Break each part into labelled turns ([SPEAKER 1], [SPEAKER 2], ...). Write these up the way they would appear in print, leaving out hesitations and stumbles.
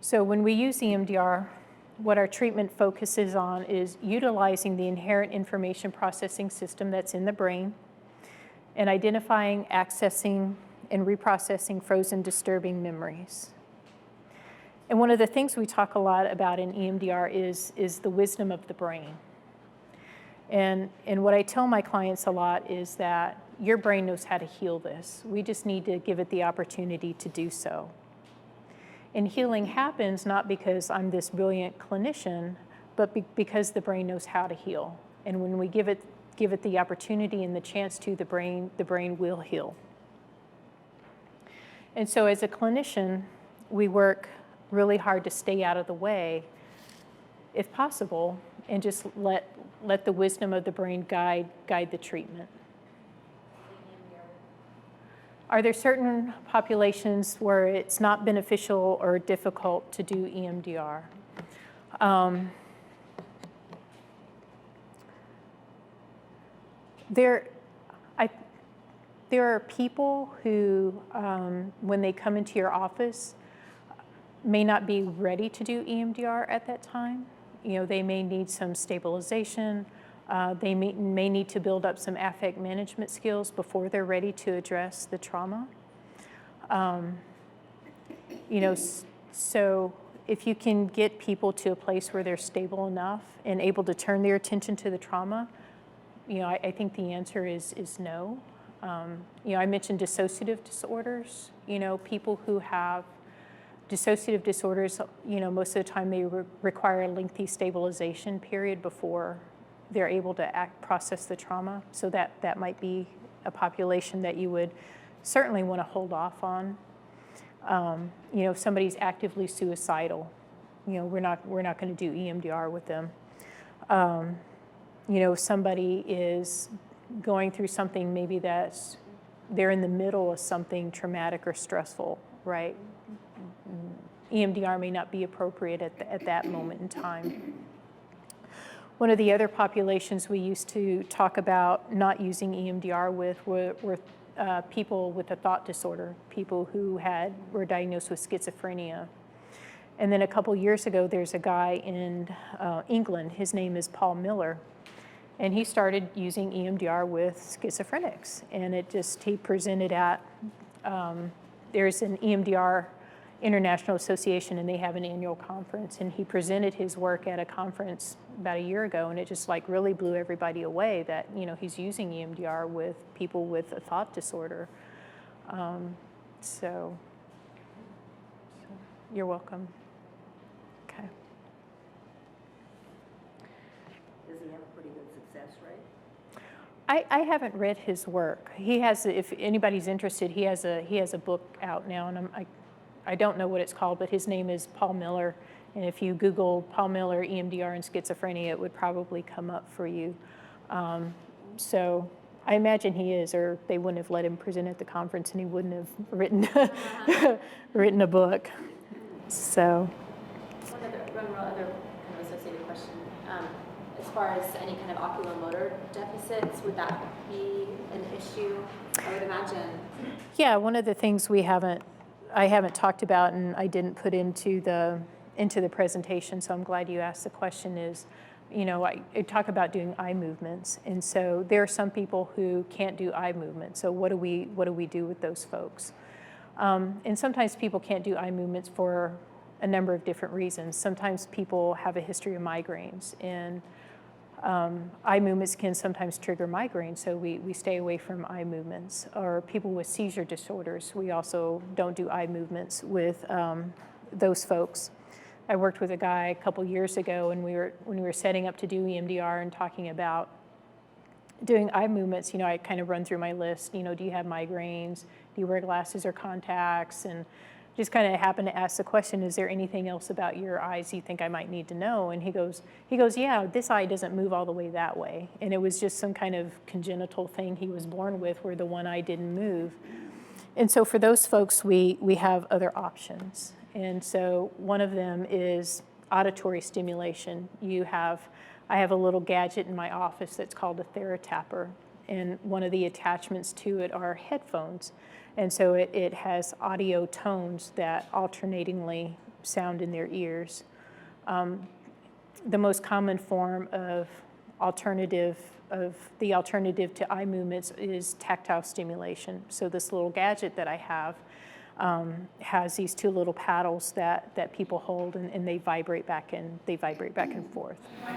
[SPEAKER 1] So when we use EMDR, what our treatment focuses on is utilizing the inherent information processing system that's in the brain and identifying, accessing, and reprocessing frozen disturbing memories. And one of the things we talk a lot about in EMDR is the wisdom of the brain. And what I tell my clients a lot is that your brain knows how to heal this. We just need to give it the opportunity to do so. And healing happens not because I'm this brilliant clinician, but because the brain knows how to heal. And when we give it the opportunity and the chance to, the brain will heal. And so as a clinician, we work really hard to stay out of the way, if possible, and just let the wisdom of the brain guide the treatment. Are there certain populations where it's not beneficial or difficult to do EMDR? There are people who, when they come into your office, may not be ready to do EMDR at that time. You know, they may need some stabilization. They may need to build up some affect management skills before they're ready to address the trauma. You know, so if you can get people to a place where they're stable enough and able to turn their attention to the trauma, you know, I think the answer is no. You know, I mentioned dissociative disorders. You know, people who have dissociative disorders, you know, most of the time they require a lengthy stabilization period before they're able to process the trauma. So that might be a population that you would certainly want to hold off on. You know, if somebody's actively suicidal, you know, we're not going to do EMDR with them. You know, if somebody is going through something, maybe they're in the middle of something traumatic or stressful, right? EMDR may not be appropriate at that moment in time. One of the other populations we used to talk about not using EMDR with were people with a thought disorder, people who were diagnosed with schizophrenia. And then a couple years ago, there's a guy in England, his name is Paul Miller, and he started using EMDR with schizophrenics. And he presented at, there's an EMDR International Association, and they have an annual conference, and he presented his work at a conference about a year ago, and it just like really blew everybody away that, you know, he's using EMDR with people with a thought disorder. So you're welcome. Okay.
[SPEAKER 2] Does he have a pretty good success rate?
[SPEAKER 1] I haven't read his work. He has, if anybody's interested, he has a book out now, and I don't know what it's called, but his name is Paul Miller. And if you Google Paul Miller, EMDR, and schizophrenia, it would probably come up for you. So I imagine he is, or they wouldn't have let him present at the conference, and he wouldn't have written a book. So.
[SPEAKER 3] One real other kind of associated question. As far as any kind of oculomotor deficits, would that be an issue? I would imagine.
[SPEAKER 1] Yeah, one of the things I haven't talked about, and I didn't put into the presentation, so I'm glad you asked the question, is, you know, I talk about doing eye movements, and so there are some people who can't do eye movements. So what do we do with those folks? And sometimes people can't do eye movements for a number of different reasons. Sometimes people have a history of migraines, and eye movements can sometimes trigger migraines, so we stay away from eye movements. Or people with seizure disorders, we also don't do eye movements with those folks. I worked with a guy a couple years ago, and when we were setting up to do EMDR and talking about doing eye movements, you know, I kind of run through my list. You know, do you have migraines? Do you wear glasses or contacts? And just kind of happened to ask the question, is there anything else about your eyes you think I might need to know? And he goes, yeah, this eye doesn't move all the way that way. And it was just some kind of congenital thing he was born with where the one eye didn't move. And so for those folks, we have other options. And so one of them is auditory stimulation. I have a little gadget in my office that's called a TheraTapper, and one of the attachments to it are headphones. And so it has audio tones that alternatingly sound in their ears. The most common form of the alternative to eye movements is tactile stimulation. So this little gadget that I have has these two little paddles that people hold, and they vibrate back and forth.
[SPEAKER 4] I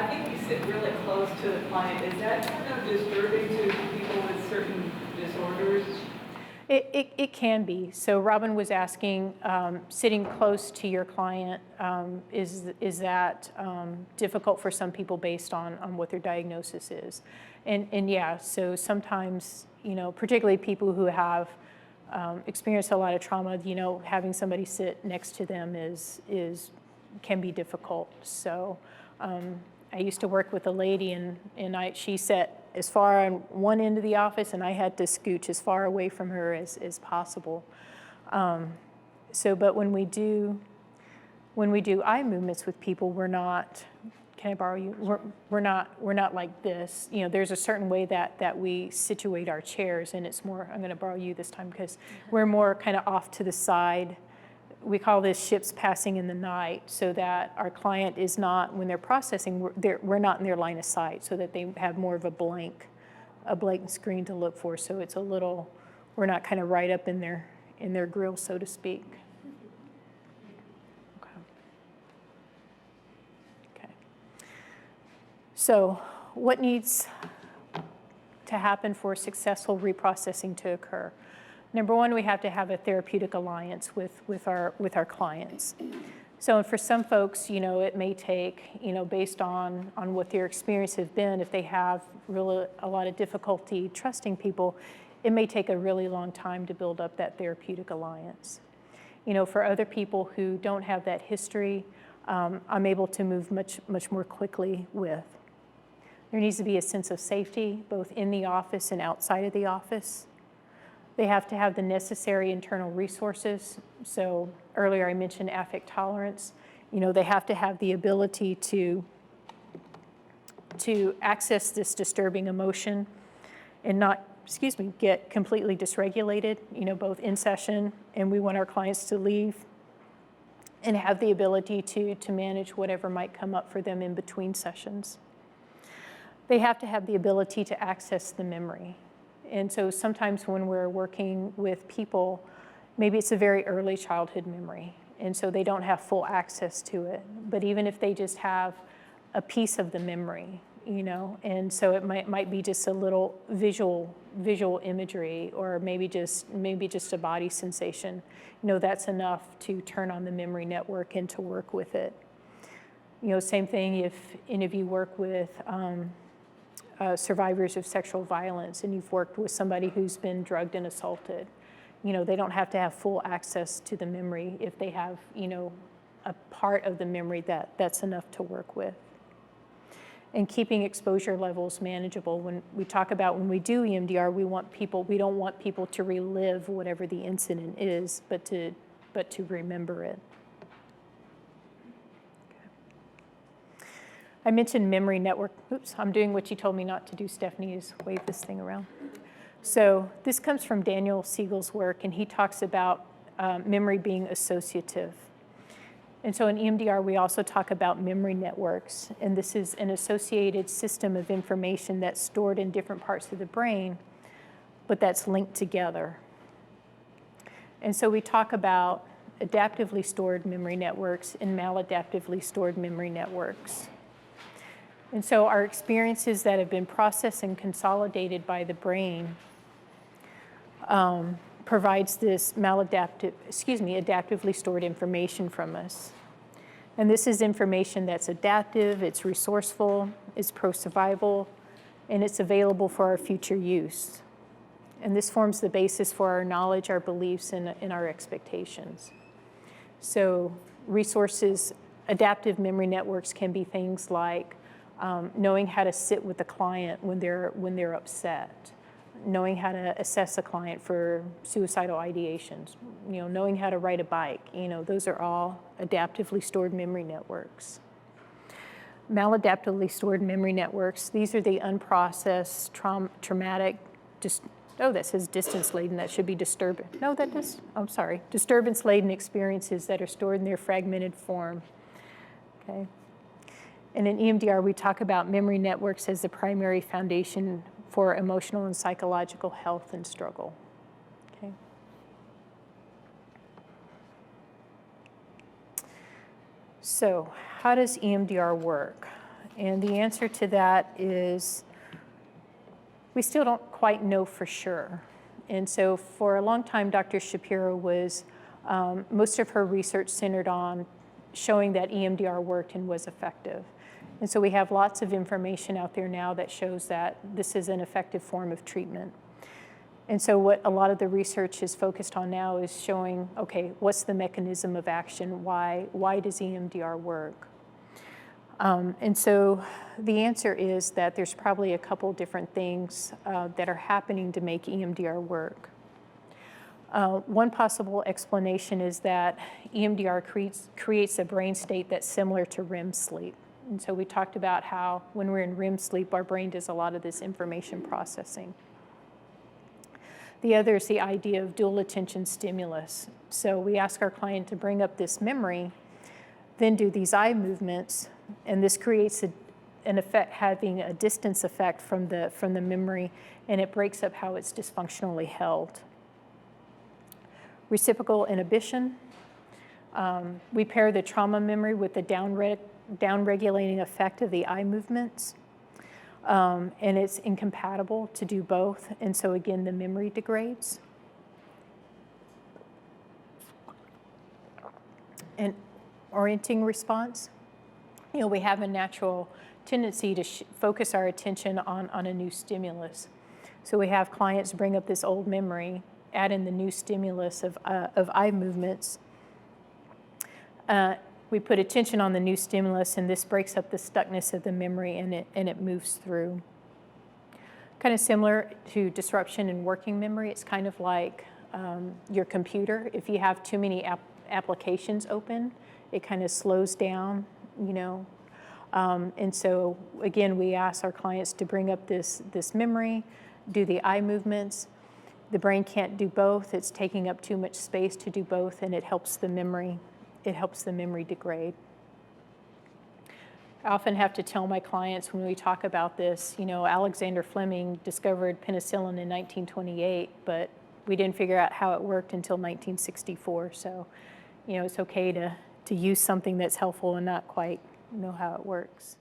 [SPEAKER 4] think you sit really close to the client. Is that kind of disturbing to people with certain disorders?
[SPEAKER 1] It can be. So Robin was asking, sitting close to your client, is that difficult for some people based on what their diagnosis is? And yeah, so sometimes, particularly people who have experienced a lot of trauma, having somebody sit next to them can be difficult. So I used to work with a lady, and she sat as far on one end of the office, and I had to scooch as far away from her as possible. But when we do eye movements with people, we're not. Can I borrow you? We're not like this. There's a certain way that we situate our chairs, and it's more. I'm going to borrow you this time because we're more kind of off to the side. We call this ships passing in the night, so that our client is not, when they're processing, we're not in their line of sight, so that they have more of a blank screen to look for. So it's a little, we're not kind of right up in their grill, so to speak. Okay. So what needs to happen for successful reprocessing to occur? Number one, we have to have a therapeutic alliance with our clients. So for some folks, it may take, based on what their experience has been, if they have really a lot of difficulty trusting people, it may take a really long time to build up that therapeutic alliance. For other people who don't have that history, I'm able to move much more quickly with. There needs to be a sense of safety, both in the office and outside of the office. They have to have the necessary internal resources. So earlier I mentioned affect tolerance. They have to have the ability to access this disturbing emotion and not, get completely dysregulated, both in session, and we want our clients to leave, and have the ability to manage whatever might come up for them in between sessions. They have to have the ability to access the memory. And so sometimes when we're working with people, maybe it's a very early childhood memory, and so they don't have full access to it. But even if they just have a piece of the memory, and so it might be just a little visual imagery, or maybe just a body sensation, that's enough to turn on the memory network and to work with it. Same thing if any of you work with survivors of sexual violence, and you've worked with somebody who's been drugged and assaulted. They don't have to have full access to the memory. If they have, a part of the memory, that's enough to work with. And keeping exposure levels manageable. When we talk about when we do EMDR, we don't want people to relive whatever the incident is, but to remember it. I mentioned memory network. Oops, I'm doing what you told me not to do, Stephanie, is wave this thing around. So this comes from Daniel Siegel's work, and he talks about memory being associative. And so in EMDR, we also talk about memory networks, and this is an associated system of information that's stored in different parts of the brain, but that's linked together. And so we talk about adaptively stored memory networks and maladaptively stored memory networks. And so our experiences that have been processed and consolidated by the brain provides this adaptively stored information from us. And this is information that's adaptive, it's resourceful, it's pro-survival, and it's available for our future use. And this forms the basis for our knowledge, our beliefs, and our expectations. So resources, adaptive memory networks can be things like knowing how to sit with the client when they're upset, knowing how to assess a client for suicidal ideations, knowing how to ride a bike. Those are all adaptively stored memory networks. Maladaptively stored memory networks, these are the unprocessed traumatic Oh, that says distance laden, that should be disturbance. No, that does, I'm sorry. Disturbance laden experiences that are stored in their fragmented form. Okay. And in EMDR, we talk about memory networks as the primary foundation for emotional and psychological health and struggle. Okay. So, how does EMDR work? And the answer to that is we still don't quite know for sure. And so for a long time, Dr. Shapiro was, most of her research centered on showing that EMDR worked and was effective. And so we have lots of information out there now that shows that this is an effective form of treatment. And so what a lot of the research is focused on now is showing, okay, what's the mechanism of action? Why does EMDR work? And so the answer is that there's probably a couple different things that are happening to make EMDR work. One possible explanation is that EMDR creates a brain state that's similar to REM sleep. And so we talked about how when we're in REM sleep, our brain does a lot of this information processing. The other is the idea of dual attention stimulus. So we ask our client to bring up this memory, then do these eye movements, and this creates an effect, having a distance effect from the memory, and it breaks up how it's dysfunctionally held. Reciprocal inhibition. We pair the trauma memory with the down-regulating effect of the eye movements, and it's incompatible to do both, and so again, the memory degrades. And orienting response. You know, we have a natural tendency to focus our attention on a new stimulus. So we have clients bring up this old memory, add in the new stimulus of eye movements. We put attention on the new stimulus, and this breaks up the stuckness of the memory, and it moves through. Kind of similar to disruption in working memory. It's kind of like your computer. If you have too many applications open, it kind of slows down, you know. And so again, we ask our clients to bring up this memory, do the eye movements. The brain can't do both. It's taking up too much space to do both, and it helps the memory degrade. I often have to tell my clients when we talk about this, you know, Alexander Fleming discovered penicillin in 1928, but we didn't figure out how it worked until 1964. So, you know, it's okay to use something that's helpful and not quite know how it works.